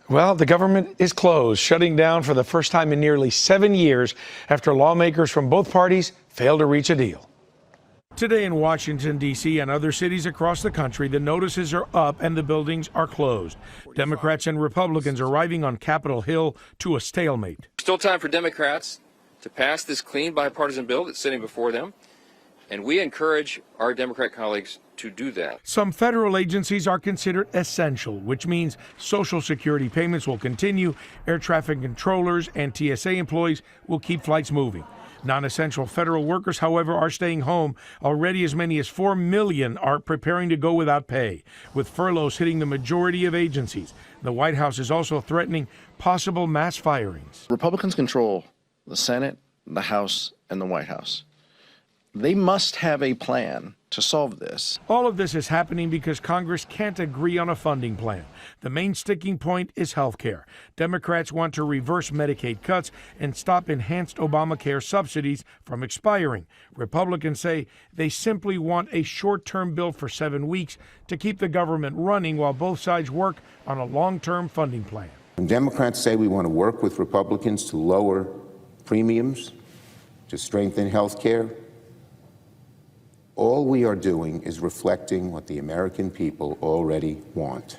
Well, the government is closed, shutting down for the first time in nearly 7 years after lawmakers from both parties failed to reach a deal. Today in Washington, D.C. and other cities across the country, the notices are up and the buildings are closed. Democrats and Republicans arriving on Capitol Hill to a stalemate. Still time for Democrats to pass this clean bipartisan bill that's sitting before them, and we encourage our Democrat colleagues to do that. Some federal agencies are considered essential, which means Social Security payments will continue, air traffic controllers and TSA employees will keep flights moving. Non-essential federal workers, however, are staying home. Already as many as 4 million are preparing to go without pay, with furloughs hitting the majority of agencies. The White House is also threatening possible mass firings. Republicans control the Senate, the House, and the White House. They must have a plan to solve this. All of this is happening because Congress can't agree on a funding plan. The main sticking point is health care. Democrats want to reverse Medicaid cuts and stop enhanced Obamacare subsidies from expiring. Republicans say they simply want a short-term bill for 7 weeks to keep the government running while both sides work on a long-term funding plan. When Democrats say we want to work with Republicans to lower premiums, to strengthen health care, all we are doing is reflecting what the American people already want.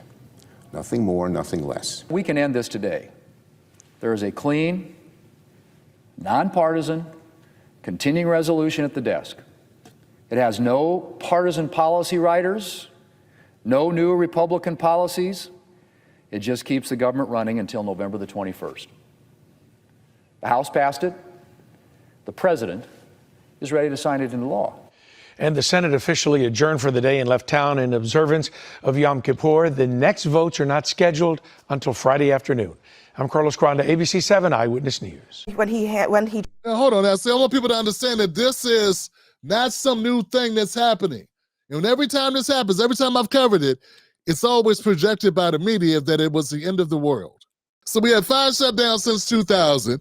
Nothing more, nothing less. We can end this today. There is a clean, nonpartisan, continuing resolution at the desk. It has no partisan policy writers, no new Republican policies. It just keeps the government running until November the 21st. The House passed it. The President is ready to sign it into law. And the Senate officially adjourned for the day and left town in observance of Yom Kippur. The next votes are not scheduled until Friday afternoon. I'm Carlos Granda, ABC 7 Eyewitness News. Now, hold on. Now, see, I want people to understand that this is not some new thing that's happening. And every time this happens, every time I've covered it, it's always projected by the media that it was the end of the world. So we had 5 shutdowns since 2000,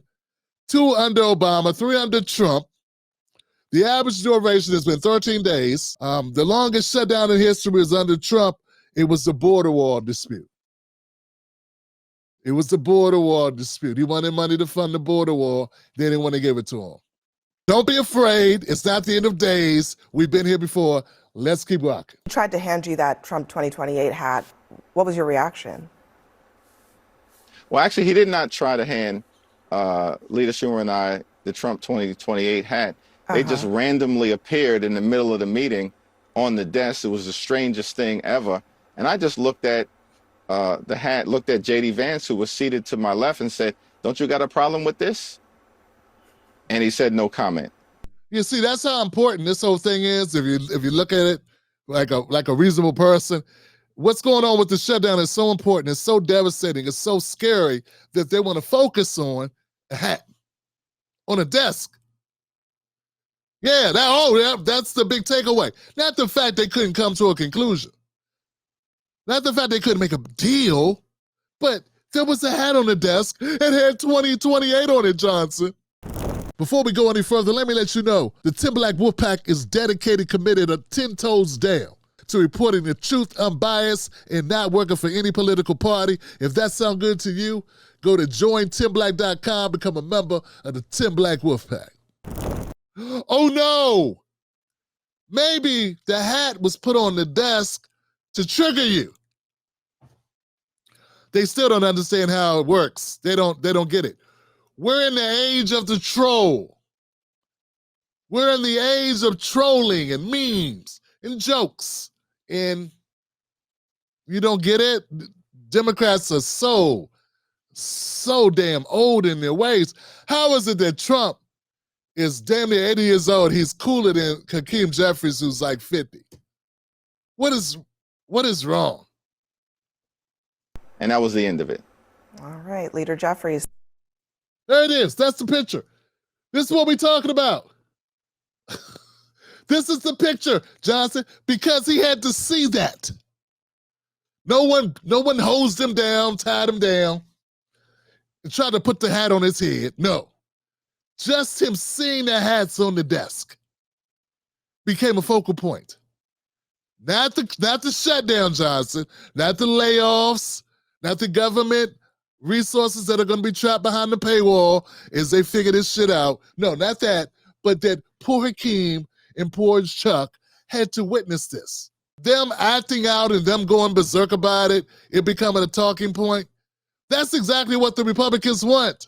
2 under Obama, 3 under Trump. The average duration has been 13 days. The longest shutdown in history is under Trump. It was the border wall dispute. It was the border wall dispute. He wanted money to fund the border wall. They didn't want to give it to him. Don't be afraid. It's not the end of days. We've been here before. Let's keep rocking. He tried to hand you that Trump 2028 hat. What was your reaction? Well, actually, he did not try to hand Leader Schumer and I the Trump 2028 hat. They just randomly appeared in the middle of the meeting on the desk. It was the strangest thing ever. And I just looked at the hat, looked at J.D. Vance, who was seated to my left, and said, "Don't you got a problem with this?" And he said no comment. You see, that's how important this whole thing is. If you look at it like a reasonable person, what's going on with the shutdown is so important. It's so devastating. It's so scary that they want to focus on a hat on a desk. Yeah, that's the big takeaway. Not the fact they couldn't come to a conclusion. Not the fact they couldn't make a deal, but there was a hat on the desk and had 2028 on it, Johnson. Before we go any further, let me let you know the Tim Black Wolfpack is dedicated, committed, 10 toes down to reporting the truth, unbiased, and not working for any political party. If that sounds good to you, go to jointimblack.com, become a member of the Tim Black Wolfpack. Oh no! Maybe the hat was put on the desk to trigger you. They still don't understand how it works. They don't get it. We're in the age of the troll. We're in the age of trolling and memes and jokes. And you don't get it? Democrats are so damn old in their ways. How is it that Trump is damn near 80 years old? He's cooler than Hakeem Jeffries, who's like 50. What is wrong? And that was the end of it. All right, Leader Jeffries. There it is. That's the picture. This is what we're talking about. This is the picture, Johnson, because he had to see that. No one hosed him down, tied him down, and tried to put the hat on his head. No. Just him seeing the hats on the desk became a focal point. Not the shutdown, Johnson. Not the layoffs. Not the government resources that are going to be trapped behind the paywall as they figure this shit out. No, not that, but that poor Hakeem and poor Chuck had to witness this. Them acting out and them going berserk about it, it becoming a talking point. That's exactly what the Republicans want.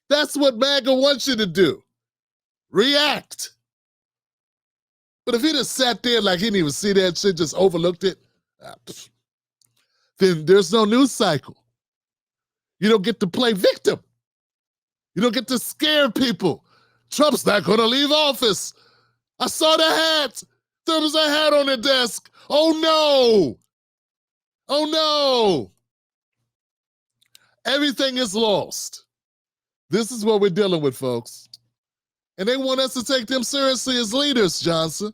That's what MAGA wants you to do. React. But if he just sat there like he didn't even see that shit, just overlooked it, then there's no news cycle. You don't get to play victim. You don't get to scare people. Trump's not going to leave office. I saw the hat. There was a hat on the desk. Oh, no. Oh, no. Everything is lost. This is what we're dealing with, folks. And they want us to take them seriously as leaders, Johnson.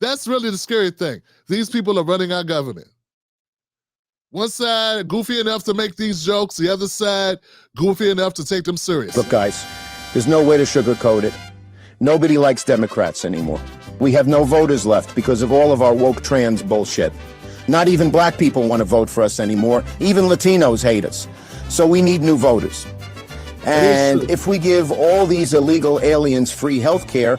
That's really the scary thing. These people are running our government. One side, goofy enough to make these jokes. The other side, goofy enough to take them serious. Look, guys, there's no way to sugarcoat it. Nobody likes Democrats anymore. We have no voters left because of all of our woke trans bullshit. Not even black people want to vote for us anymore. Even Latinos hate us. So we need new voters. And if we give all these illegal aliens free health care,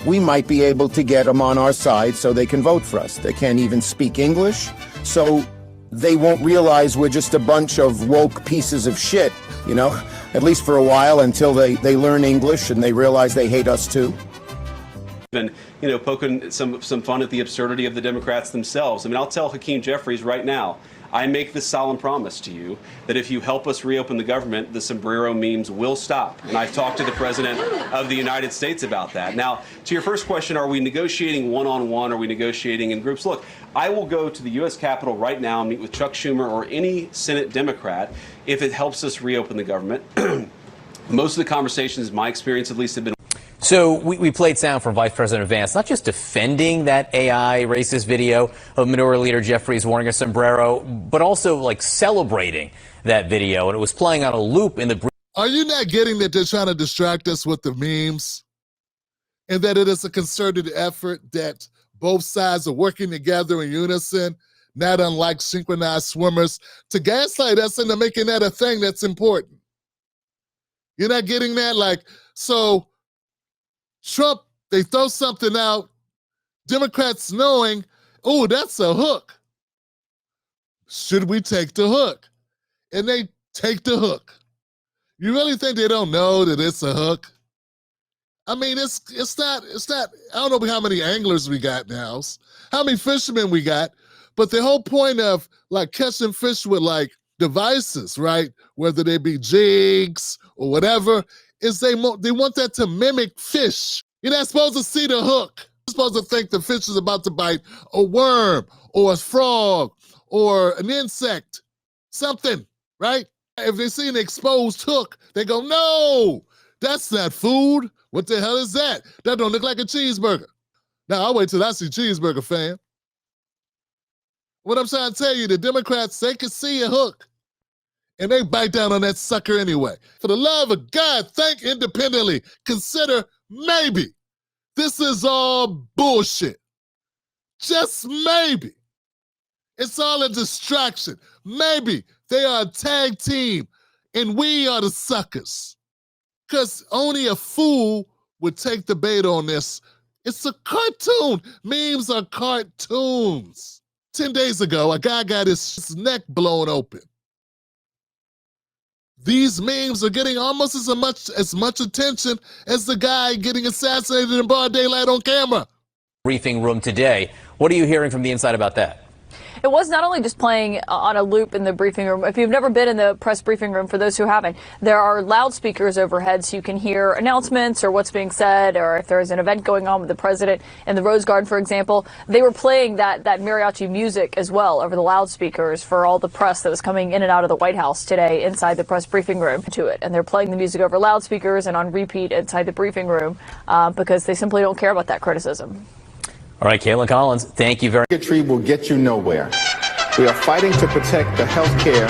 we might be able to get them on our side so they can vote for us. They can't even speak English, so they won't realize we're just a bunch of woke pieces of shit, you know, at least for a while until they learn English and they realize they hate us too. And, you know, poking some fun at the absurdity of the Democrats themselves. I mean, I'll tell Hakeem Jeffries right now, I make this solemn promise to you that if you help us reopen the government, the sombrero memes will stop. And I've talked to the President of the United States about that. Now, to your first question, are we negotiating one-on-one? Are we negotiating in groups? Look, I will go to the U.S. Capitol right now and meet with Chuck Schumer or any Senate Democrat if it helps us reopen the government. Most of the conversations, my experience at least, have been. So we played sound from Vice President Vance, not just defending that AI racist video of Minority Leader Jeffries wearing a sombrero, but also like celebrating that video. And it was playing on a loop in the. Are you not getting that they're trying to distract us with the memes? And that it is a concerted effort, that both sides are working together in unison, not unlike synchronized swimmers, to gaslight us into making that a thing that's important. You're not getting that? Like, so Trump, they throw something out, Democrats knowing, oh, that's a hook. Should we take the hook? And they take the hook. You really think they don't know that it's a hook? I mean, it's not, I don't know how many anglers we got now, how many fishermen we got, but the whole point of like catching fish with like devices, right? Whether they be jigs or whatever, is they want that to mimic fish. You're not supposed to see the hook. You're supposed to think the fish is about to bite a worm or a frog or an insect, something, right? If they see an exposed hook, they go, no, that's not food. What the hell is that? That don't look like a cheeseburger. Now, I'll wait till I see cheeseburger, fam. What I'm trying to tell you, the Democrats, they can see a hook. And they bite down on that sucker anyway. For the love of God, think independently. Consider maybe this is all bullshit. Just maybe. It's all a distraction. Maybe they are a tag team and we are the suckers. Because only a fool would take the bait on this. It's a cartoon. Memes are cartoons. 10 days ago, a guy got his neck blown open. These memes are getting almost as much attention as the guy getting assassinated in broad daylight on camera. Briefing room today. What are you hearing from the inside about that? It was not only just playing on a loop in the briefing room. If you've never been in the press briefing room, for those who haven't, there are loudspeakers overhead so you can hear announcements or what's being said, or if there's an event going on with the president in the Rose Garden, for example. They were playing that mariachi music as well over the loudspeakers for all the press that was coming in and out of the White House today inside the press briefing room to it. And they're playing the music over loudspeakers and on repeat inside the briefing room because they simply don't care about that criticism. All right, Caitlin Collins, thank you very much. Bigotry will get you nowhere. We are fighting to protect the health care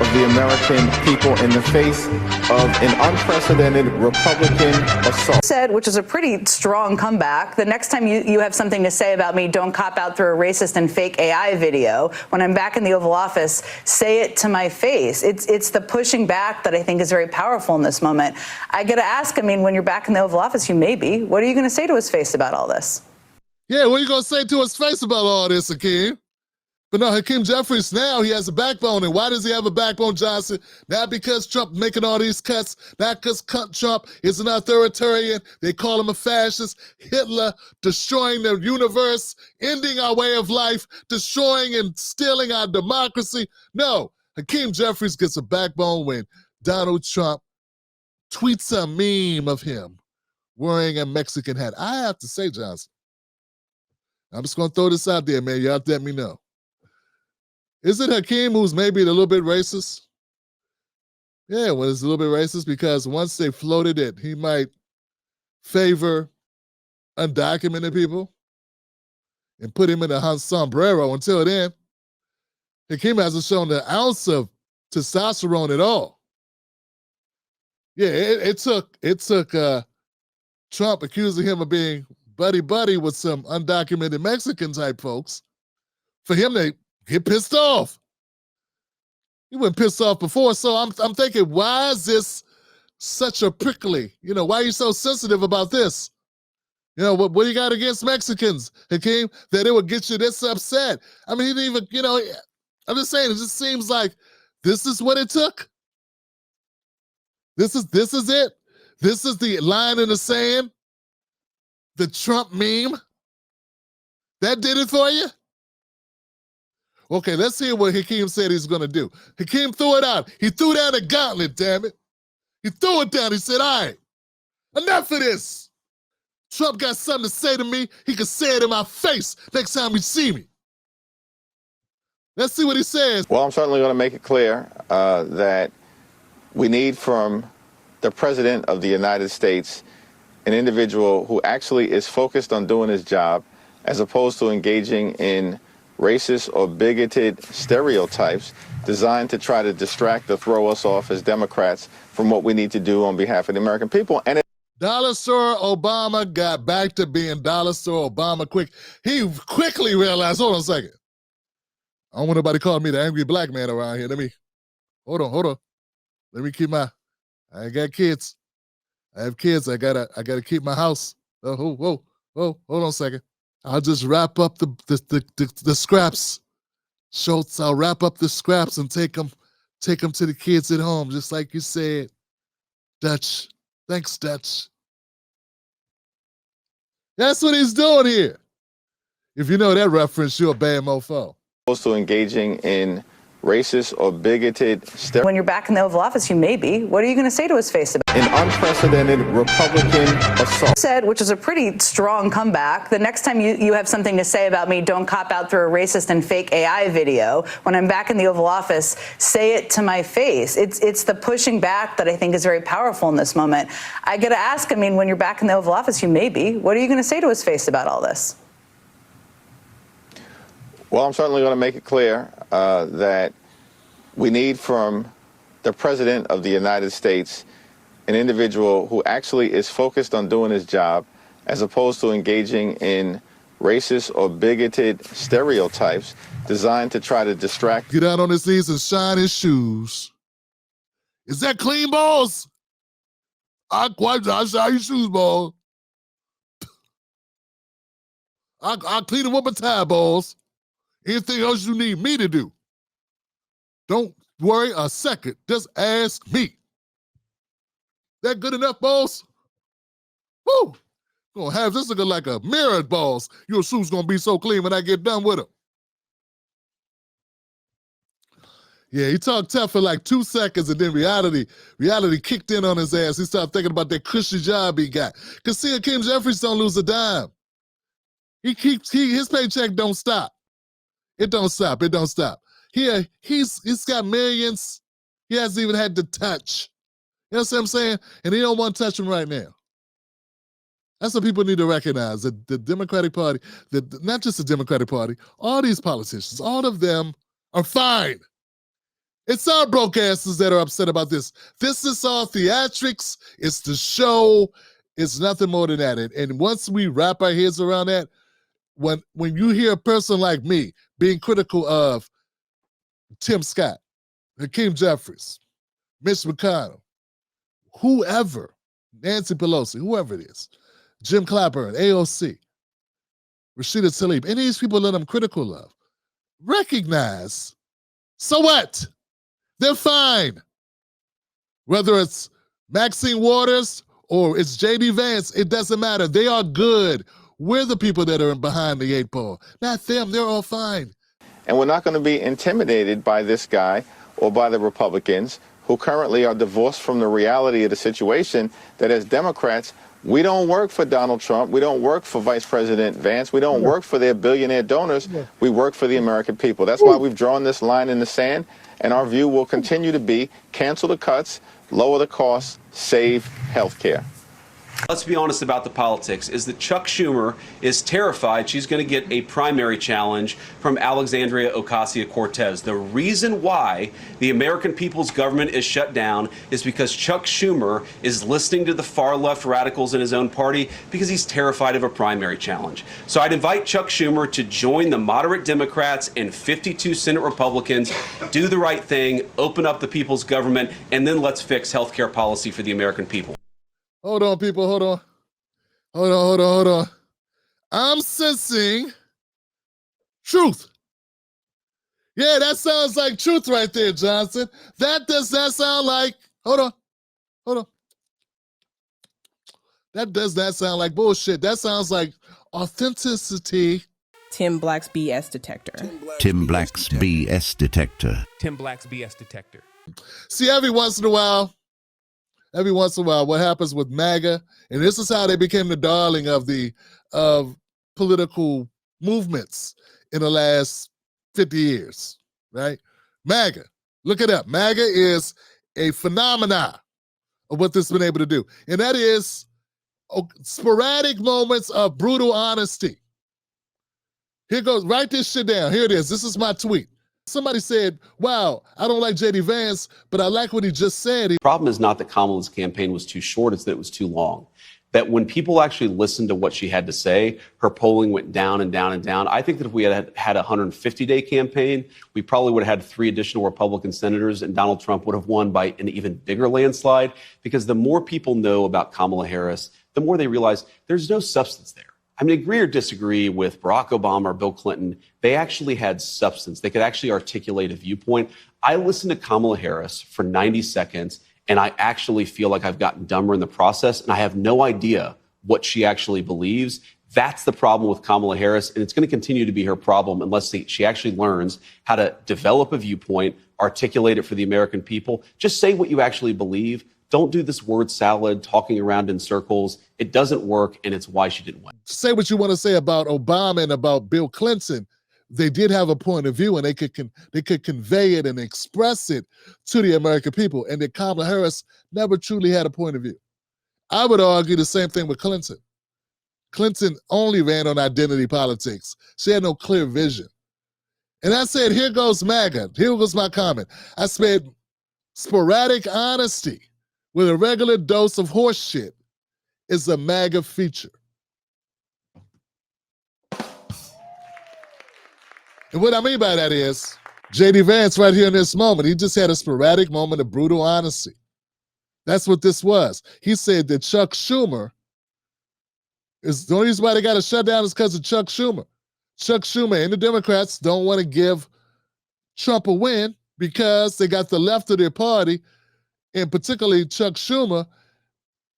of the American people in the face of an unprecedented Republican assault. Said, which is a pretty strong comeback. The next time you have something to say about me, don't cop out through a racist and fake AI video. When I'm back in the Oval Office, say it to my face. It's the pushing back that I think is very powerful in this moment. I got to ask, I mean, when you're back in the Oval Office, you may be. What are you going to say to his face about all this? Yeah, what are you going to say to his face about all this, Hakeem? But no, Hakeem Jeffries, now he has a backbone. And why does he have a backbone, Johnson? Not because Trump making all these cuts, not because Trump is an authoritarian. They call him a fascist. Hitler destroying the universe, ending our way of life, destroying and stealing our democracy. No, Hakeem Jeffries gets a backbone when Donald Trump tweets a meme of him wearing a Mexican hat. I have to say, Johnson, I'm just going to throw this out there, man. Y'all let me know. Is it Hakeem who's maybe a little bit racist? Yeah, well, it's a little bit racist because once they floated it, he might favor undocumented people and put him in a sombrero. Until then, Hakeem hasn't shown an ounce of testosterone at all. Yeah, it took Trump accusing him of being buddy-buddy with some undocumented Mexican-type folks for him to get pissed off. He wasn't pissed off before, so I'm thinking, why is this such a prickly? You know, why are you so sensitive about this? You know, what do you got against Mexicans, Hakeem, that it would get you this upset? I mean, he didn't even, you know, I'm just saying, it just seems like this is what it took. This is it. This is the line in the sand. The Trump meme. That did it for you? Okay, let's hear what Hakeem said he's going to do. Hakeem threw it out. He threw down the gauntlet, damn it. He threw it down. He said, all right, enough of this. Trump got something to say to me. He can say it in my face next time he see me. Let's see what he says. Well, I'm certainly going to make it clear that we need from the President of the United States an individual who actually is focused on doing his job as opposed to engaging in racist or bigoted stereotypes designed to try to distract or throw us off as Democrats from what we need to do on behalf of the American people. And Dollar Store Obama got back to being Dollar Store Obama quick. He quickly realized, hold on a second. I don't want nobody calling me the angry black man around here. Hold on. Let me keep I got kids. I have kids. I gotta keep my house. Whoa, hold on a second. I'll just wrap up the scraps. Schultz, I'll wrap up the scraps and take them to the kids at home, just like you said. Dutch. Thanks, Dutch. That's what he's doing here. If you know that reference, you're a bad mofo. Opposed to engaging in racist or bigoted stereotypes. When you're back in the Oval Office, you may be. What are you going to say to his face about an unprecedented Republican assault? Said, which is a pretty strong comeback. The next time you have something to say about me, don't cop out through a racist and fake AI video. When I'm back in the Oval Office, say it to my face. It's the pushing back that I think is very powerful in this moment. I got to ask, I mean, when you're back in the Oval Office, you may be. What are you going to say to his face about all this? Well, I'm certainly going to make it clear that we need from the President of the United States an individual who actually is focused on doing his job as opposed to engaging in racist or bigoted stereotypes designed to try to distract. Get out on his knees and shine his shoes. Is that clean, balls? I'll shine your shoes, balls. I'll clean them up and tie, balls. Anything else you need me to do, don't worry a second. Just ask me. That good enough, boss? Woo! Gonna have this looking like a mirror, boss. Your shoes gonna be so clean when I get done with them. Yeah, he talked tough for like 2 seconds, and then reality kicked in on his ass. He started thinking about that cushy job he got. Cause see, Hakeem Jeffries don't lose a dime. His paycheck don't stop. It don't stop. Here, he's got millions. He hasn't even had to touch. You know what I'm saying? And he don't want to touch them right now. That's what people need to recognize. That the Democratic Party, not just the Democratic Party, all these politicians, all of them are fine. It's our broke asses that are upset about this. This is all theatrics. It's the show. It's nothing more than that. And once we wrap our heads around that, when you hear a person like me being critical of Tim Scott, Hakeem Jeffries, Mitch McConnell, whoever, Nancy Pelosi, whoever it is, Jim Clapper, AOC, Rashida Tlaib, any of these people that I'm critical of, recognize, so what? They're fine. Whether it's Maxine Waters or it's J.D. Vance, it doesn't matter. They are good. We're the people that are behind the 8 ball, not them. They're all fine. And we're not going to be intimidated by this guy or by the Republicans who currently are divorced from the reality of the situation that as Democrats, we don't work for Donald Trump. We don't work for Vice President Vance. We don't work for their billionaire donors. We work for the American people. That's why we've drawn this line in the sand. And our view will continue to be cancel the cuts, lower the costs, save health care. Let's be honest about the politics, is that Chuck Schumer is terrified she's going to get a primary challenge from Alexandria Ocasio-Cortez. The reason why the American people's government is shut down is because Chuck Schumer is listening to the far-left radicals in his own party because he's terrified of a primary challenge. So I'd invite Chuck Schumer to join the moderate Democrats and 52 Senate Republicans, do the right thing, open up the people's government, and then let's fix health care policy for the American people. Hold on, people. Hold on. I'm sensing truth. Yeah, that sounds like truth right there, Johnson. That does not sound like, hold on. That does not sound like bullshit. That sounds like authenticity. Tim Black's BS detector. Tim Black's BS detector. Tim Black's BS detector. See, every once in a while, what happens with MAGA, and this is how they became the darling of political movements in the last 50 years, right? MAGA, look it up. MAGA is a phenomena of what this has been able to do, and that is sporadic moments of brutal honesty. Here goes, write this shit down. Here it is. This is my tweet. Somebody said, wow, I don't like J.D. Vance, but I like what he just said. The problem is not that Kamala's campaign was too short, it's that it was too long. That when people actually listened to what she had to say, her polling went down and down and down. I think that if we had a 150-day campaign, we probably would have had 3 additional Republican senators, and Donald Trump would have won by an even bigger landslide, because the more people know about Kamala Harris, the more they realize there's no substance there. I mean, agree or disagree with Barack Obama or Bill Clinton, they actually had substance. They could actually articulate a viewpoint. I listened to Kamala Harris for 90 seconds, and I actually feel like I've gotten dumber in the process, and I have no idea what she actually believes. That's the problem with Kamala Harris, and it's going to continue to be her problem unless she actually learns how to develop a viewpoint, articulate it for the American people. Just say what you actually believe. Don't do this word salad, talking around in circles. It doesn't work, and it's why she didn't win. Say what you want to say about Obama and about Bill Clinton. They did have a point of view, and they could convey it and express it to the American people, and that Kamala Harris never truly had a point of view. I would argue the same thing with Clinton. Clinton only ran on identity politics. She had no clear vision. And I said, here goes MAGA. Here goes my comment. I said, sporadic honesty with a regular dose of horse shit is a MAGA feature. And what I mean by that is, J.D. Vance right here in this moment, he just had a sporadic moment of brutal honesty. That's what this was. He said that Chuck Schumer is the only reason why they got a shutdown is because of Chuck Schumer. Chuck Schumer and the Democrats don't want to give Trump a win because they got the left of their party, and particularly Chuck Schumer.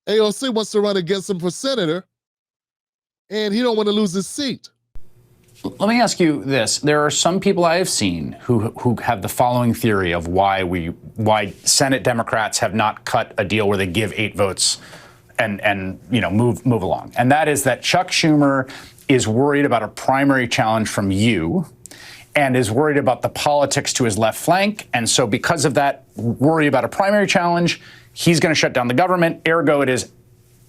AOC wants to run against him for senator, and he don't want to lose his seat. Let me ask you this. There are some people I have seen who have the following theory of why Senate Democrats have not cut a deal where they give 8 votes and move along. And that is that Chuck Schumer is worried about a primary challenge from you and is worried about the politics to his left flank. And so because of that worry about a primary challenge, he's going to shut down the government. Ergo, it is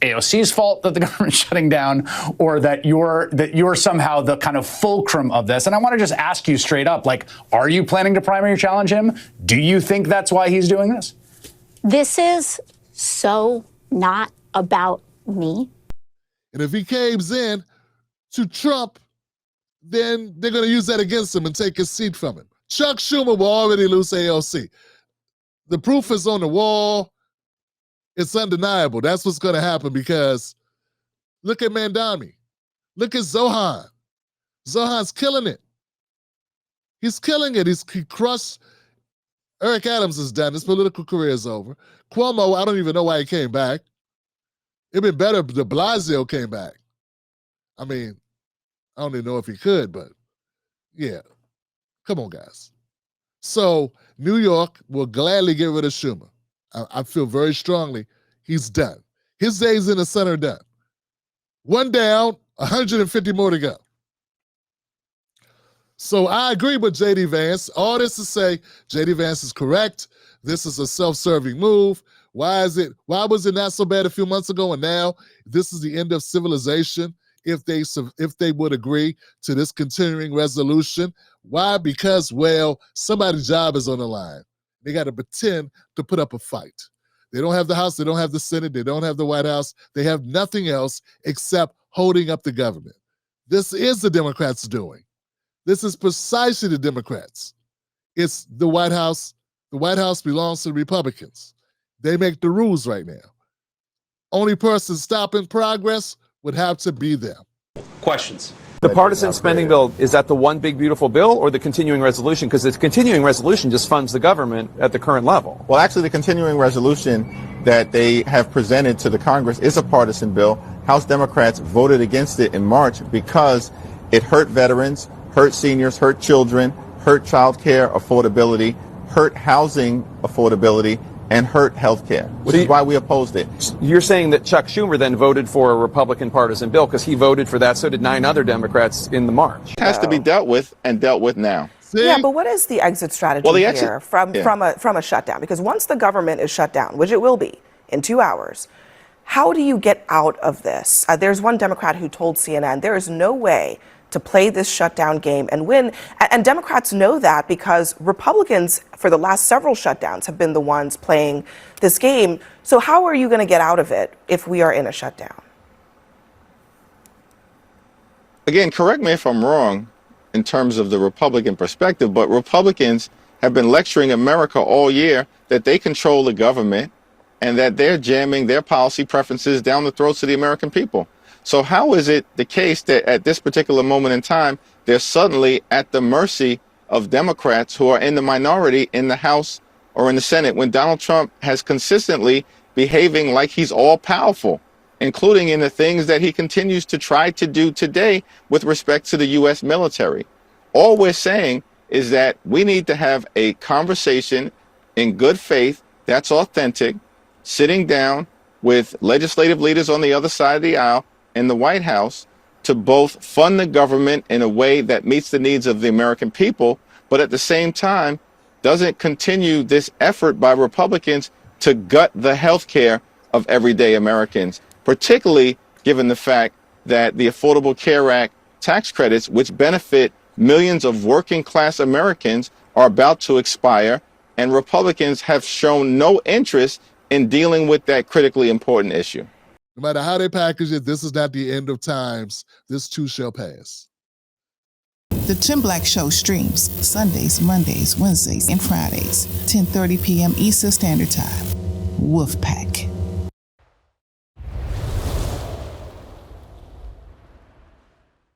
AOC's fault that the government's shutting down, or that you're somehow the kind of fulcrum of this. And I want to just ask you straight up, like, are you planning to primary challenge him? Do you think that's why he's doing this? This is so not about me. And if he caves in to Trump, then they're going to use that against him and take his seat from him. Chuck Schumer will already lose AOC. The proof is on the wall. It's undeniable. That's what's going to happen, because look at Mandami. Look at Zohan. Zohan's killing it. He's killing it. He crushed. Eric Adams is done. His political career is over. Cuomo, I don't even know why he came back. It'd been better if de Blasio came back. I mean, I don't even know if he could, but yeah. Come on, guys. So New York will gladly get rid of Schumer. I feel very strongly he's done. His days in the Senate are done. One down, 150 more to go. So I agree with J.D. Vance. All this to say, J.D. Vance is correct. This is a self-serving move. Why was it not so bad a few months ago, and now this is the end of civilization if they would agree to this continuing resolution? Why? Because, well, somebody's job is on the line. They got to pretend to put up a fight. They don't have the House. They don't have the Senate. They don't have the White House. They have nothing else except holding up the government. This is the Democrats doing. This is precisely the Democrats. It's the White House. The White House belongs to the Republicans. They make the rules right now. Only person stopping progress would have to be them. Questions? The partisan spending bill, is that the one big beautiful bill or the continuing resolution? Because the continuing resolution just funds the government at the current level. Well, actually, the continuing resolution that they have presented to the Congress is a partisan bill. House Democrats voted against it in March because it hurt veterans, hurt seniors, hurt children, hurt child care affordability, hurt housing affordability, and hurt health care, which is why we opposed it. You're saying that Chuck Schumer then voted for a Republican partisan bill because he voted for that, so did 9 other Democrats in the March. It has to be dealt with and dealt with now. Yeah, but what is the exit strategy here from a shutdown? Because once the government is shut down, which it will be in 2 hours, how do you get out of this? There's one Democrat who told CNN there is no way to play this shutdown game and win. And Democrats know that because Republicans, for the last several shutdowns, have been the ones playing this game. So how are you going to get out of it if we are in a shutdown? Again, correct me if I'm wrong in terms of the Republican perspective, but Republicans have been lecturing America all year that they control the government and that they're jamming their policy preferences down the throats of the American people. So how is it the case that at this particular moment in time, they're suddenly at the mercy of Democrats who are in the minority in the House or in the Senate when Donald Trump has consistently behaving like he's all powerful, including in the things that he continues to try to do today with respect to the U.S. military? All we're saying is that we need to have a conversation in good faith that's authentic, sitting down with legislative leaders on the other side of the aisle in the White House to both fund the government in a way that meets the needs of the American people, but at the same time doesn't continue this effort by Republicans to gut the health care of everyday Americans, particularly given the fact that the Affordable Care Act tax credits, which benefit millions of working class Americans, are about to expire, and Republicans have shown no interest in dealing with that critically important issue. No matter how they package it, this is not the end of times. This too shall pass. The Tim Black Show streams Sundays, Mondays, Wednesdays, and Fridays, 10:30 p.m. Eastern Standard Time. Wolfpack.